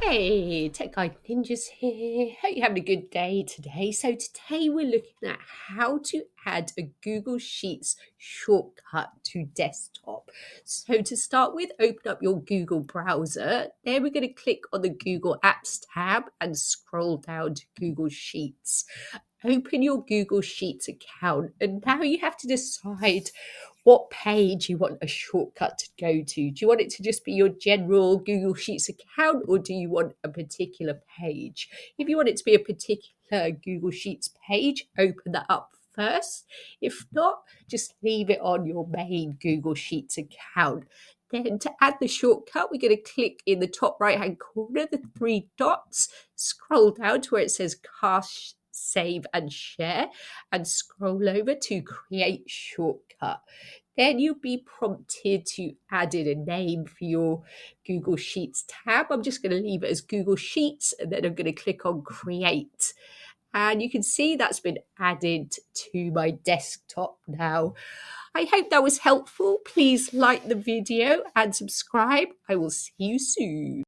Hey, Tech Guide Ninjas here. Hope you're having a good day today. So today we're looking at how to add a Google Sheets shortcut to desktop. So to start with, open up your Google browser. There we're going to click on the Google Apps tab and scroll down to Google Sheets. Open your Google Sheets account, and now you have to decide what page you want a shortcut to go to. Do you want it to just be your general Google Sheets account, or do you want a particular page? If you want it to be a particular Google Sheets page, open that up first. If not, just leave it on your main Google Sheets account. Then to add the shortcut, we're going to click in the top right hand corner, the three dots, scroll down to where it says cast, save and share, and scroll over to create shortcut. Then you'll be prompted to add in a name for your Google Sheets tab. I'm just going to leave it as Google Sheets, and then I'm going to click on create. And you can see that's been added to my desktop now. I hope that was helpful. Please like the video and subscribe. I will see you soon.